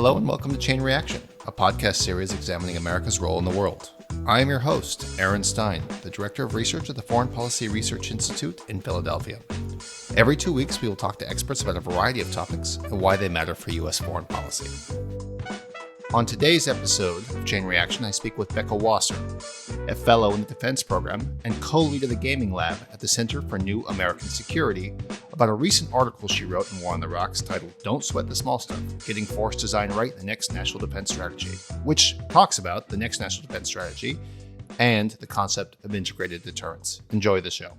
Hello and welcome to Chain Reaction, a podcast series examining America's role in the world. I am your host, Aaron Stein, the Director of Research at the Foreign Policy Research Institute in Philadelphia. Every 2 weeks, we will talk to experts about a variety of topics and why they matter for U.S. foreign policy. On today's episode of Chain Reaction, I speak with Becca Wasser, a fellow in the defense program and co-lead of the gaming lab at the Center for New American Security, about a recent article she wrote in War on the Rocks titled Don't Sweat the Small Stuff, Getting Force Design Right in the Next National Defense Strategy, which talks about the next national defense strategy and the concept of integrated deterrence. Enjoy the show.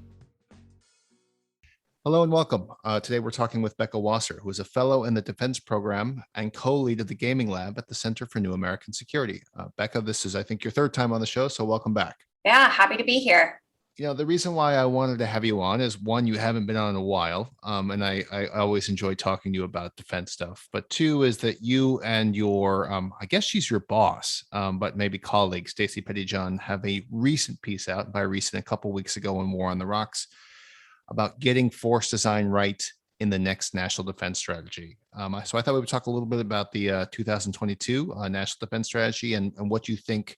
Hello and welcome. Today we're talking with Becca Wasser, who is a fellow in the defense program and co-lead of the gaming lab at the Center for New American Security. Becca, this is, I think, your third time on the show, so welcome back. Yeah, happy to be here. You know, the reason why I wanted to have you on is, one, you haven't been on in a while, and I always enjoy talking to you about defense stuff. But two is that you and your, I guess she's your boss, but maybe colleague, Stacey Pettyjohn, have a recent piece out, by recent, a couple weeks ago in War on the Rocks, about getting force design right in the next national defense strategy. So I thought we would talk a little bit about the 2022 national defense strategy and what you think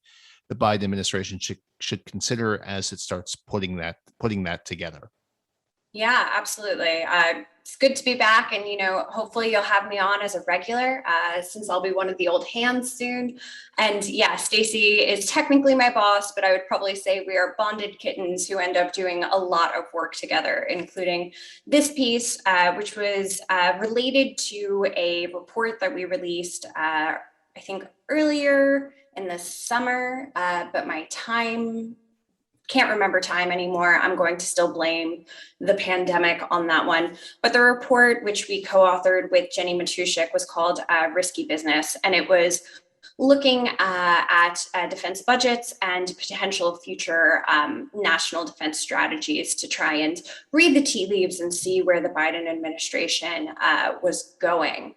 the Biden administration should consider as it starts putting that together. Yeah, absolutely. It's good to be back, and hopefully you'll have me on as a regular, since I'll be one of the old hands soon. And yeah, Stacey is technically my boss, but I would probably say we are bonded kittens who end up doing a lot of work together, including this piece, which was related to a report that we released, I think earlier in the summer, but my can't remember time anymore. I'm going to still blame the pandemic on that one. But the report, which we co-authored with Jenny Matuszek, was called Risky Business. And it was looking at defense budgets and potential future national defense strategies to try and read the tea leaves and see where the Biden administration was going.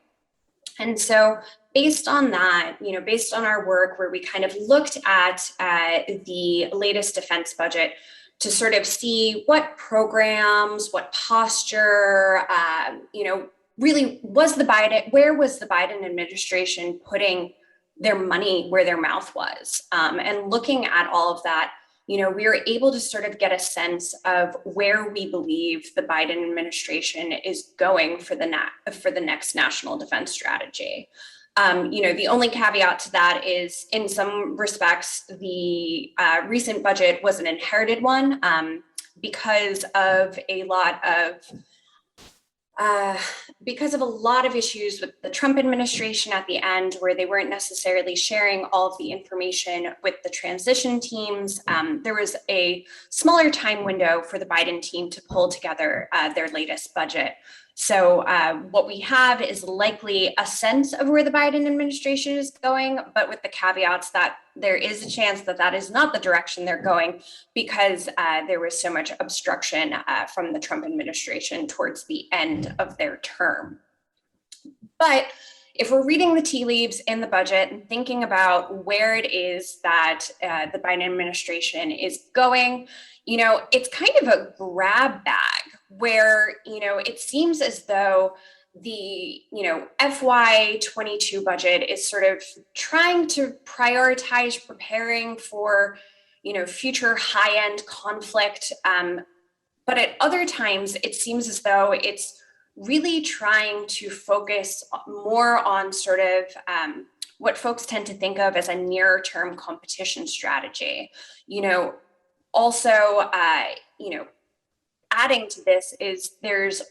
And so based on that, based on our work where we kind of looked at the latest defense budget to sort of see what programs, what posture, really where was the Biden administration putting their money where their mouth was? And looking at all of that, we were able to sort of get a sense of where we believe the Biden administration is going for the next national defense strategy. The only caveat to that is, in some respects, the recent budget was an inherited one because of a lot of issues with the Trump administration at the end, where they weren't necessarily sharing all of the information with the transition teams. There was a smaller time window for the Biden team to pull together their latest budget. So what we have is likely a sense of where the Biden administration is going, but with the caveats that there is a chance that that is not the direction they're going, because there was so much obstruction from the Trump administration towards the end of their term. But if we're reading the tea leaves in the budget and thinking about where it is that the Biden administration is going, it's kind of a grab bag where, it seems as though the, FY22 budget is sort of trying to prioritize preparing for, future high-end conflict. But at other times, it seems as though it's really trying to focus more on sort of what folks tend to think of as a near-term competition strategy. Also, adding to this is there's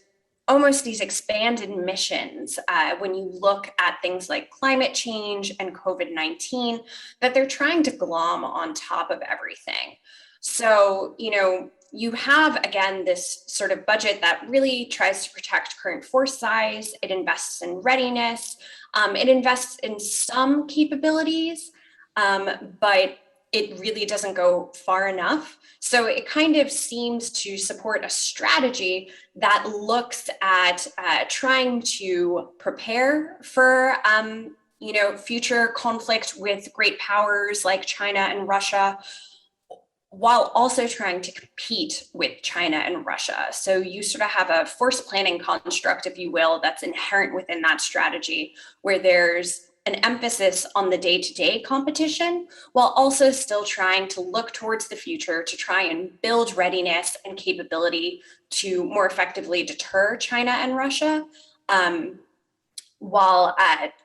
almost these expanded missions when you look at things like climate change and COVID-19 that they're trying to glom on top of everything. So, you have, again, this sort of budget that really tries to protect current force size. It invests in readiness. It invests in some capabilities, but it really doesn't go far enough. So it kind of seems to support a strategy that looks at trying to prepare for, future conflict with great powers like China and Russia, while also trying to compete with China and Russia. So you sort of have a force planning construct, if you will, that's inherent within that strategy, where there's an emphasis on the day-to-day competition, while also still trying to look towards the future to try and build readiness and capability to more effectively deter China and Russia, while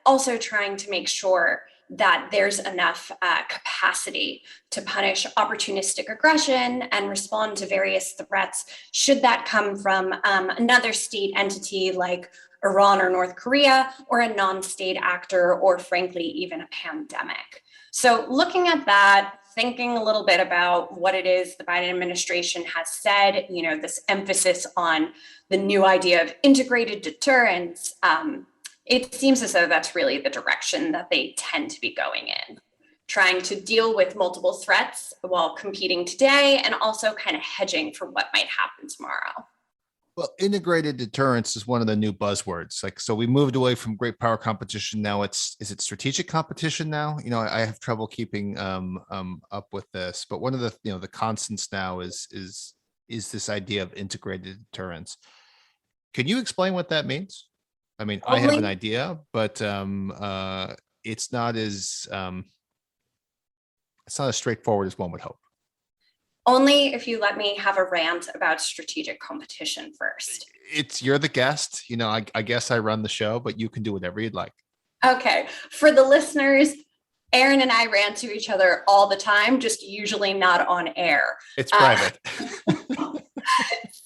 also trying to make sure that there's enough capacity to punish opportunistic aggression and respond to various threats should that come from another state entity like Iran or North Korea, or a non-state actor, or frankly, even a pandemic. So looking at that, thinking a little bit about what it is the Biden administration has said, this emphasis on the new idea of integrated deterrence, it seems as though that's really the direction that they tend to be going in, trying to deal with multiple threats while competing today and also kind of hedging for what might happen tomorrow. Well, integrated deterrence is one of the new buzzwords. So we moved away from great power competition. Now is it strategic competition now? I have trouble keeping up with this, but one of the, the constants now is this idea of integrated deterrence. Can you explain what that means? I mean, I have an idea, but it's not as straightforward as one would hope. Only if you let me have a rant about strategic competition first. You're the guest. I guess I run the show, but you can do whatever you'd like. Okay. For the listeners, Aaron and I rant to each other all the time, just usually not on air. It's private.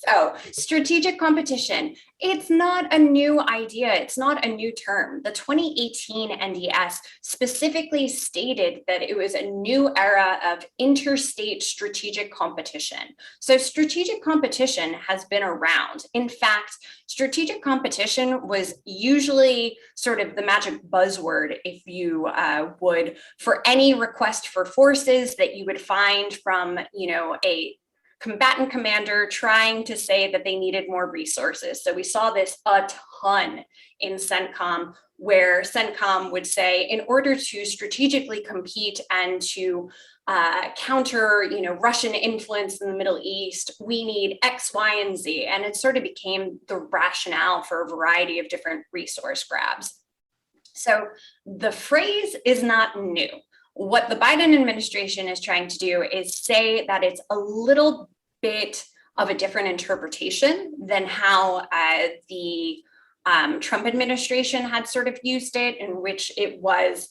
So strategic competition, it's not a new idea. It's not a new term. The 2018 NDS specifically stated that it was a new era of interstate strategic competition. So strategic competition has been around. In fact, strategic competition was usually sort of the magic buzzword, if you would, for any request for forces that you would find from, a combatant commander trying to say that they needed more resources. So we saw this a ton in CENTCOM, where CENTCOM would say, in order to strategically compete and to counter, Russian influence in the Middle East, we need X, Y, and Z. And it sort of became the rationale for a variety of different resource grabs. So the phrase is not new. What the Biden administration is trying to do is say that it's a little bit of a different interpretation than how the Trump administration had sort of used it, in which it was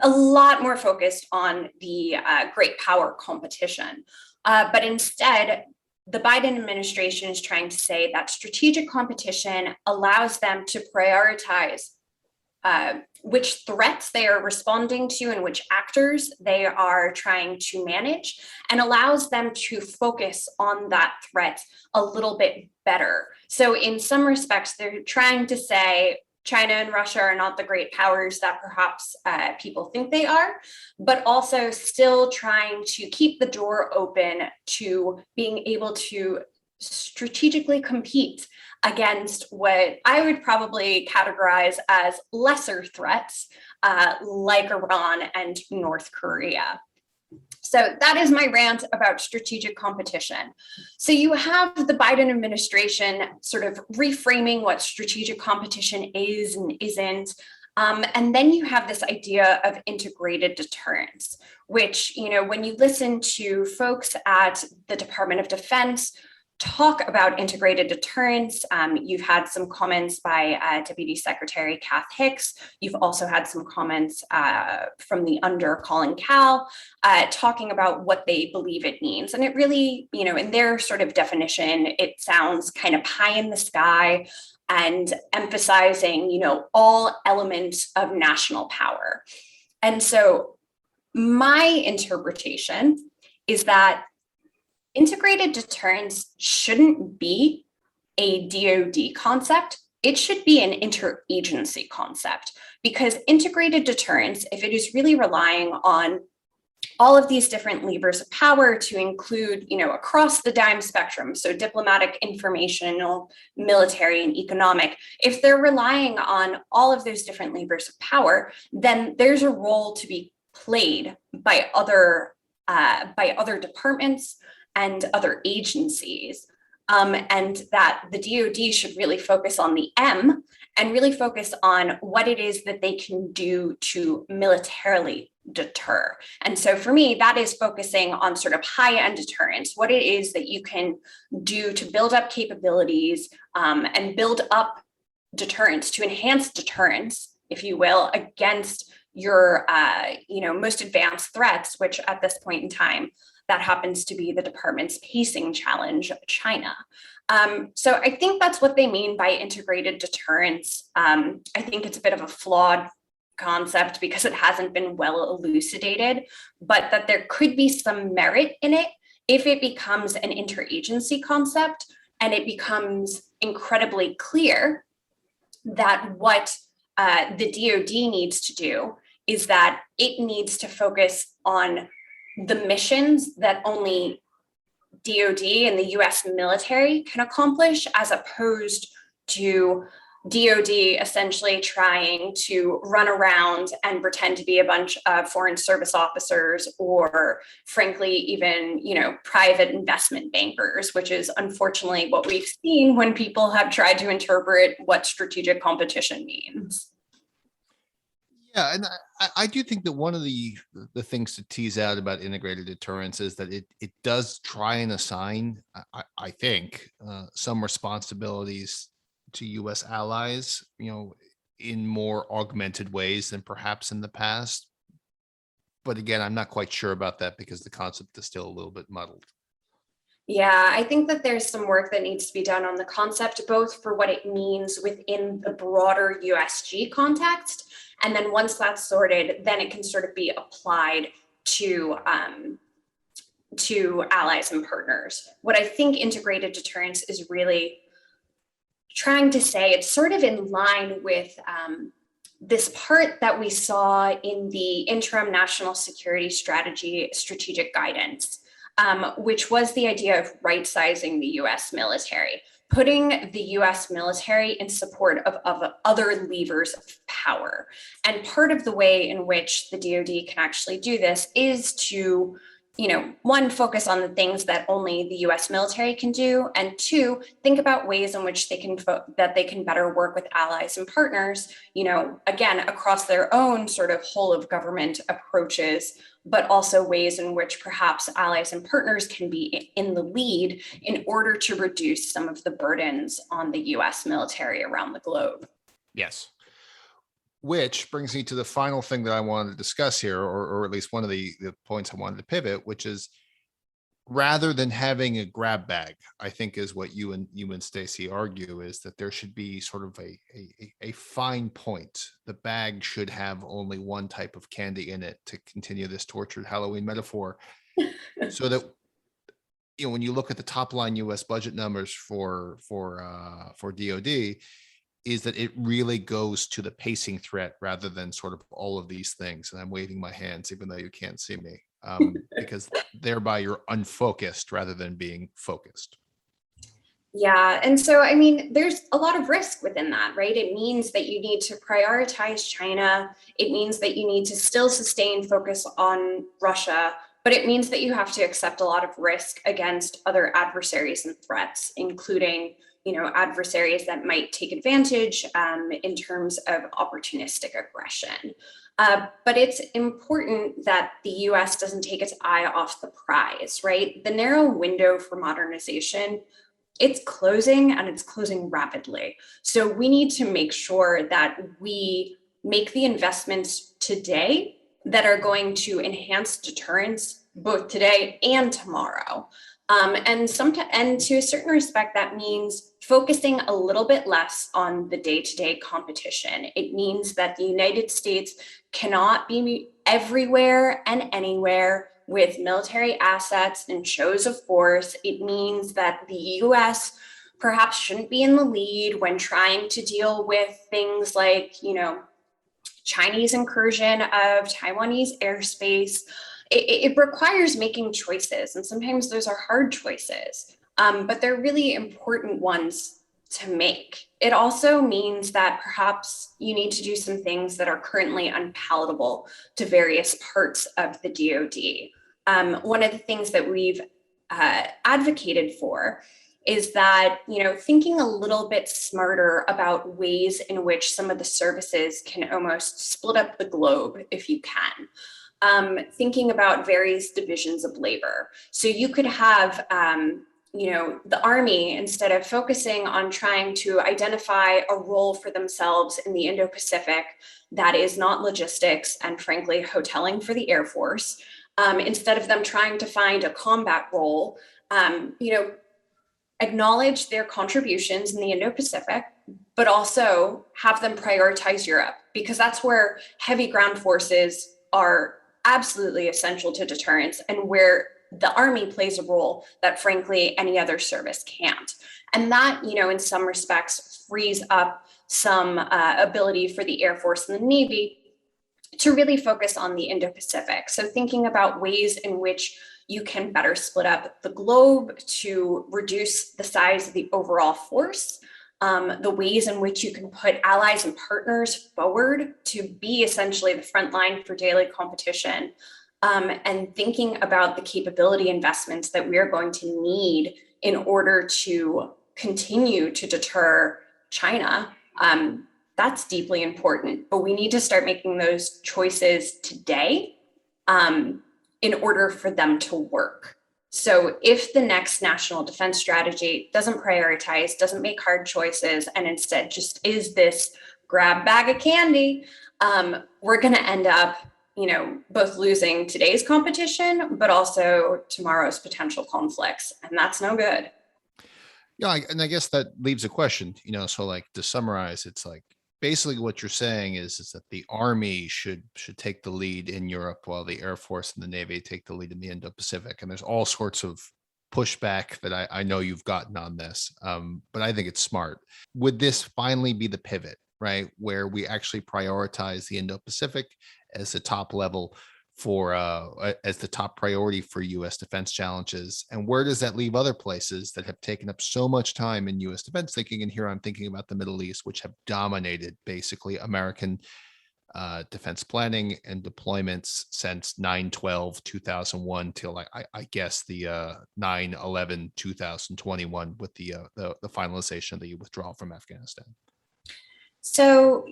a lot more focused on the great power competition. But instead, the Biden administration is trying to say that strategic competition allows them to prioritize which threats they are responding to and which actors they are trying to manage, and allows them to focus on that threat a little bit better. So in some respects, they're trying to say China and Russia are not the great powers that perhaps people think they are, but also still trying to keep the door open to being able to strategically compete against what I would probably categorize as lesser threats, like Iran and North Korea. So that is my rant about strategic competition. So you have the Biden administration sort of reframing what strategic competition is and isn't. And then you have this idea of integrated deterrence, which, when you listen to folks at the Department of Defense talk about integrated deterrence, you've had some comments by Deputy Secretary Kath Hicks. You've also had some comments from the under Colin Kahl talking about what they believe it means. And it really, in their sort of definition, it sounds kind of pie in the sky and emphasizing, all elements of national power. And so my interpretation is that integrated deterrence shouldn't be a DoD concept. It should be an interagency concept, because integrated deterrence, if it is really relying on all of these different levers of power to include, across the dime spectrum, so diplomatic, informational, military, and economic, if they're relying on all of those different levers of power, then there's a role to be played by other departments and other agencies, and that the DoD should really focus on the M and really focus on what it is that they can do to militarily deter. And so for me, that is focusing on sort of high-end deterrence, what it is that you can do to build up capabilities and build up deterrence, to enhance deterrence, if you will, against your most advanced threats, which at this point in time, that happens to be the department's pacing challenge, China. So I think that's what they mean by integrated deterrence. I think it's a bit of a flawed concept because it hasn't been well elucidated, but that there could be some merit in it if it becomes an interagency concept and it becomes incredibly clear that what the DoD needs to do is that it needs to focus on the missions that only DoD and the US military can accomplish, as opposed to DoD essentially trying to run around and pretend to be a bunch of foreign service officers, or frankly, even, private investment bankers, which is unfortunately what we've seen when people have tried to interpret what strategic competition means. Yeah, and I do think that one of the things to tease out about integrated deterrence is that it does try and assign, I think, some responsibilities to U.S. allies, in more augmented ways than perhaps in the past. But again, I'm not quite sure about that because the concept is still a little bit muddled. Yeah, I think that there's some work that needs to be done on the concept, both for what it means within the broader USG context. And then once that's sorted, then it can sort of be applied to allies and partners. What I think integrated deterrence is really trying to say, it's sort of in line with this part that we saw in the interim national security strategy strategic guidance, which was the idea of right-sizing the US military, putting the US military in support of other levers of power. And part of the way in which the DoD can actually do this is to, one, focus on the things that only the US military can do, and two, think about ways in which they can better work with allies and partners, again, across their own sort of whole of government approaches, but also ways in which perhaps allies and partners can be in the lead in order to reduce some of the burdens on the US military around the globe. Yes. Which brings me to the final thing that I wanted to discuss here, or at least one of the points I wanted to pivot, which is, rather than having a grab bag, I think is what you and Stacey argue, is that there should be sort of a fine point. The bag should have only one type of candy in it, to continue this tortured Halloween metaphor, so that when you look at the top line U.S. budget numbers for DoD, is that it really goes to the pacing threat rather than sort of all of these things. And I'm waving my hands, even though you can't see me, because thereby you're unfocused rather than being focused. Yeah. And so, there's a lot of risk within that, right? It means that you need to prioritize China. It means that you need to still sustain focus on Russia, but it means that you have to accept a lot of risk against other adversaries and threats, including adversaries that might take advantage in terms of opportunistic aggression. But it's important that the US doesn't take its eye off the prize, right? The narrow window for modernization, it's closing, and it's closing rapidly. So we need to make sure that we make the investments today that are going to enhance deterrence both today and tomorrow. And to a certain respect, that means focusing a little bit less on the day-to-day competition. It means that the United States cannot be everywhere and anywhere with military assets and shows of force. It means that the US perhaps shouldn't be in the lead when trying to deal with things like, Chinese incursion of Taiwanese airspace. It requires making choices, and sometimes those are hard choices, but they're really important ones to make. It also means that perhaps you need to do some things that are currently unpalatable to various parts of the DoD. One of the things that we've advocated for is that, thinking a little bit smarter about ways in which some of the services can almost split up the globe, if you can. Thinking about various divisions of labor. So you could have, the Army, instead of focusing on trying to identify a role for themselves in the Indo-Pacific that is not logistics and frankly hoteling for the Air Force, instead of them trying to find a combat role, acknowledge their contributions in the Indo-Pacific, but also have them prioritize Europe, because that's where heavy ground forces are absolutely essential to deterrence and where the Army plays a role that frankly any other service can't. And that, in some respects frees up some ability for the Air Force and the Navy to really focus on the Indo-Pacific. So thinking about ways in which you can better split up the globe to reduce the size of the overall force, the ways in which you can put allies and partners forward to be essentially the front line for daily competition, and thinking about the capability investments that we are going to need in order to continue to deter China. That's deeply important, but we need to start making those choices today in order for them to work. So if the next national defense strategy doesn't prioritize, doesn't make hard choices, and instead just is this grab bag of candy, we're going to end up, both losing today's competition, but also tomorrow's potential conflicts. And that's no good. Yeah, and I guess that leaves a question, so like to summarize, it's like basically what you're saying is that the Army should take the lead in Europe while the Air Force and the Navy take the lead in the Indo-Pacific. And there's all sorts of pushback that I know you've gotten on this, but I think it's smart. Would this finally be the pivot, right, where we actually prioritize the Indo-Pacific as the top level for as the top priority for U.S. defense challenges? And where does that leave other places that have taken up so much time in U.S. defense thinking? And here I'm thinking about the Middle East, which have dominated basically American defense planning and deployments since 9/12/2001 till I guess the 9/11/2021 with the finalization of the withdrawal from Afghanistan. So,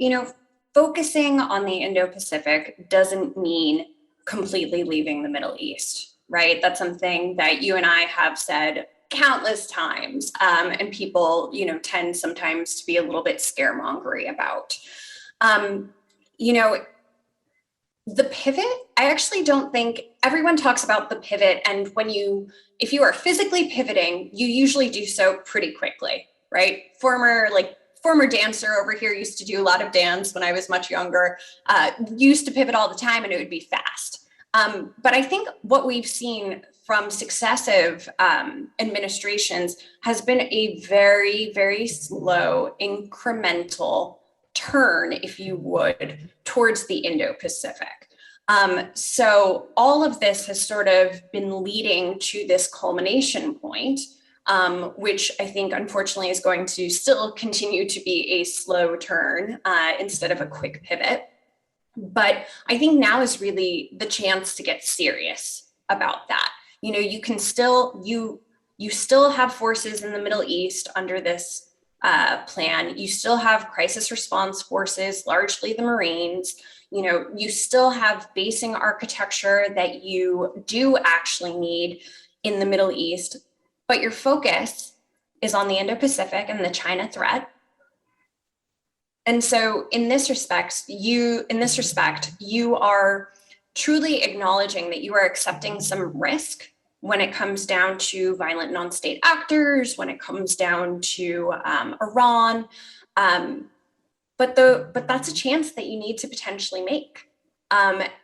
focusing on the Indo-Pacific doesn't mean completely leaving the Middle East, right? That's something that you and I have said countless times, and people, tend sometimes to be a little bit scaremongery about. The pivot, I actually don't think everyone talks about the pivot. And if you are physically pivoting, you usually do so pretty quickly, right? Former dancer over here used to do a lot of dance when I was much younger, used to pivot all the time and it would be fast. But I think what we've seen from successive administrations has been a very, very slow, incremental turn, if you would, towards the Indo-Pacific. So all of this has sort of been leading to this culmination point, which I think unfortunately is going to still continue to be a slow turn instead of a quick pivot. But I think now is really the chance to get serious about that. You can still, you still have forces in the Middle East under this plan. You still have crisis response forces, largely the Marines. You still have basing architecture that you do actually need in the Middle East, but your focus is on the Indo-Pacific and the China threat. And so in this respect, you are truly acknowledging that you are accepting some risk when it comes down to violent non-state actors, when it comes down to Iran. But that's a chance that you need to potentially make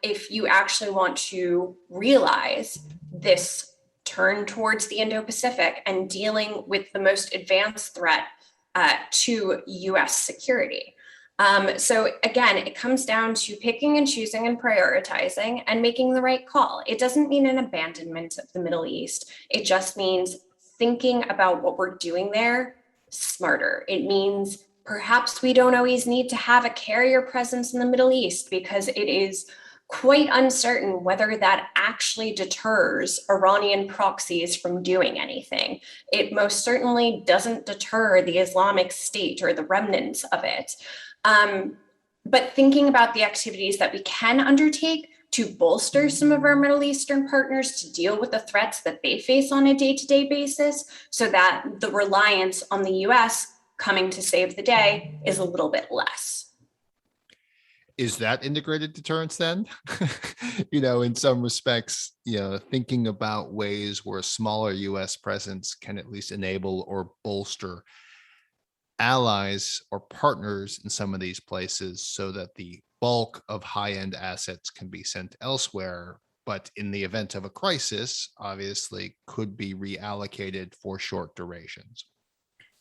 if you actually want to realize this turn towards the Indo-Pacific and dealing with the most advanced threat to US security. So again, it comes down to picking and choosing and prioritizing and making the right call. It doesn't mean an abandonment of the Middle East. It just means thinking about what we're doing there smarter. It means perhaps we don't always need to have a carrier presence in the Middle East because it is quite uncertain whether that actually deters Iranian proxies from doing anything. It most certainly doesn't deter the Islamic State or the remnants of it. But thinking about the activities that we can undertake to bolster some of our Middle Eastern partners to deal with the threats that they face on a day-to-day basis, so that the reliance on the US coming to save the day is a little bit less. Is that integrated deterrence then? In some respects, thinking about ways where a smaller US presence can at least enable or bolster allies or partners in some of these places so that the bulk of high-end assets can be sent elsewhere, but in the event of a crisis, obviously could be reallocated for short durations.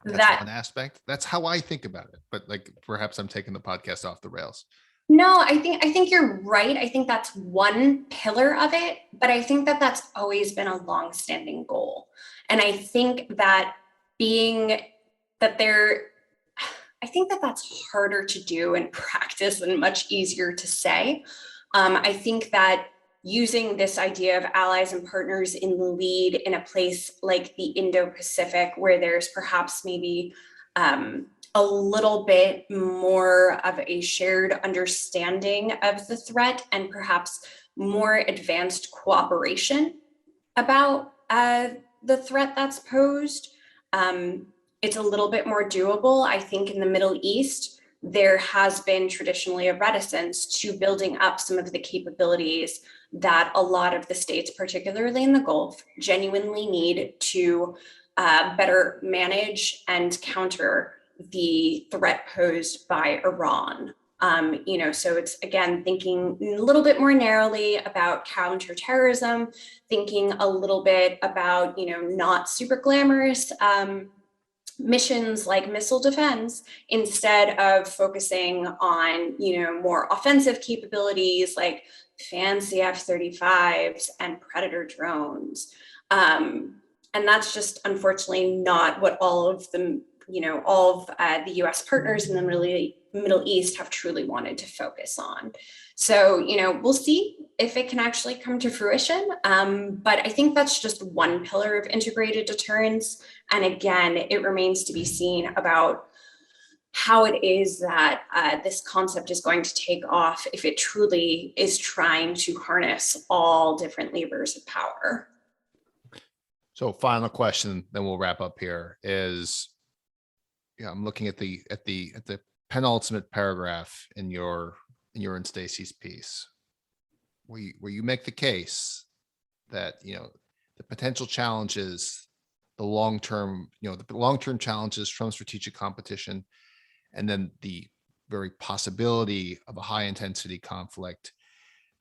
That's one aspect. That's how I think about it. But perhaps I'm taking the podcast off the rails. No, I think you're right. I think that's one pillar of it, but I think that that's always been a long-standing goal. And I think that I think that that's harder to do in practice and much easier to say. I think that using this idea of allies and partners in the lead in a place like the Indo-Pacific, where there's perhaps maybe a little bit more of a shared understanding of the threat and perhaps more advanced cooperation about the threat that's posed. It's a little bit more doable. I think in the Middle East, there has been traditionally a reticence to building up some of the capabilities that a lot of the states, particularly in the Gulf, genuinely need to better manage and counter the threat posed by Iran. So it's, again, thinking a little bit more narrowly about counterterrorism, thinking a little bit about, not super glamorous missions like missile defense, instead of focusing on, more offensive capabilities like fancy F-35s and Predator drones. And that's just unfortunately not what all of the US partners in the Middle East have truly wanted to focus on. So, we'll see if it can actually come to fruition. But I think that's just one pillar of integrated deterrence. And again, it remains to be seen about how it is that this concept is going to take off if it truly is trying to harness all different levers of power. So final question, then we'll wrap up here is, I'm looking at the penultimate paragraph in your and Stacy's piece, where you make the case that the potential challenges, the long-term challenges from strategic competition, and then the very possibility of a high-intensity conflict,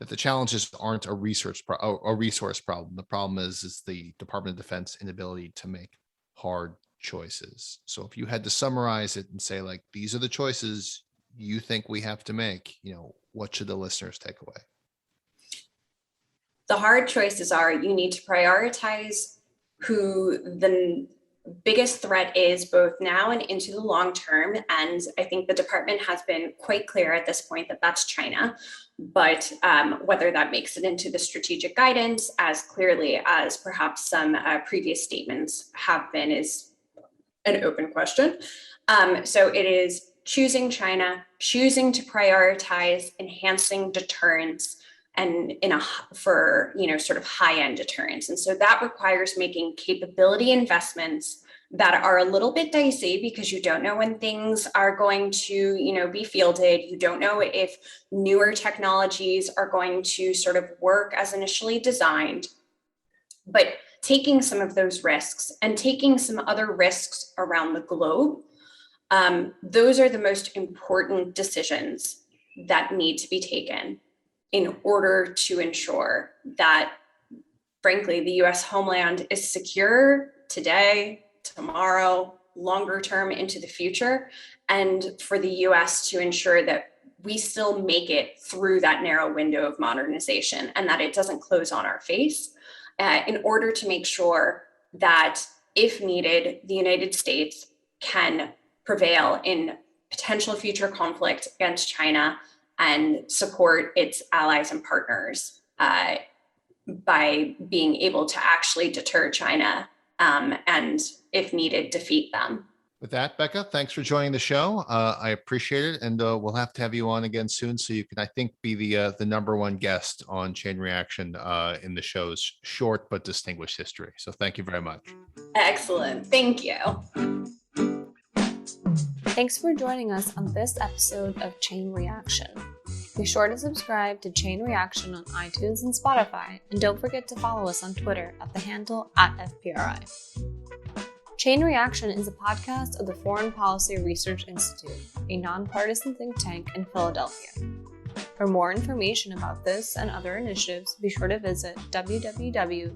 that the challenges aren't a resource problem. The problem is the Department of Defense inability to make hard choices. So if you had to summarize it and say, these are the choices you think we have to make, what should the listeners take away? The hard choices are, you need to prioritize who the biggest threat is, both now and into the long term. And I think the department has been quite clear at this point that that's China. But whether that makes it into the strategic guidance as clearly as perhaps some previous statements have been is an open question. So it is choosing China, choosing to prioritize enhancing deterrence and for sort of high-end deterrence. And so that requires making capability investments that are a little bit dicey, because you don't know when things are going to be fielded. You don't know if newer technologies are going to sort of work as initially designed. But taking some of those risks and taking some other risks around the globe, those are the most important decisions that need to be taken in order to ensure that, frankly, the US homeland is secure today, tomorrow, longer term into the future, and for the US to ensure that we still make it through that narrow window of modernization and that it doesn't close on our face, in order to make sure that, if needed, the United States can prevail in potential future conflict against China and support its allies and partners by being able to actually deter China and, if needed, defeat them. With that, Becca, thanks for joining the show. I appreciate it, and we'll have to have you on again soon, so you can, I think, be the number one guest on Chain Reaction in the show's short but distinguished history. So thank you very much. Excellent. Thank you. Thanks for joining us on this episode of Chain Reaction. Be sure to subscribe to Chain Reaction on iTunes and Spotify, and don't forget to follow us on Twitter at the handle @FPRI. Chain Reaction is a podcast of the Foreign Policy Research Institute, a nonpartisan think tank in Philadelphia. For more information about this and other initiatives, be sure to visit www.fpri.org.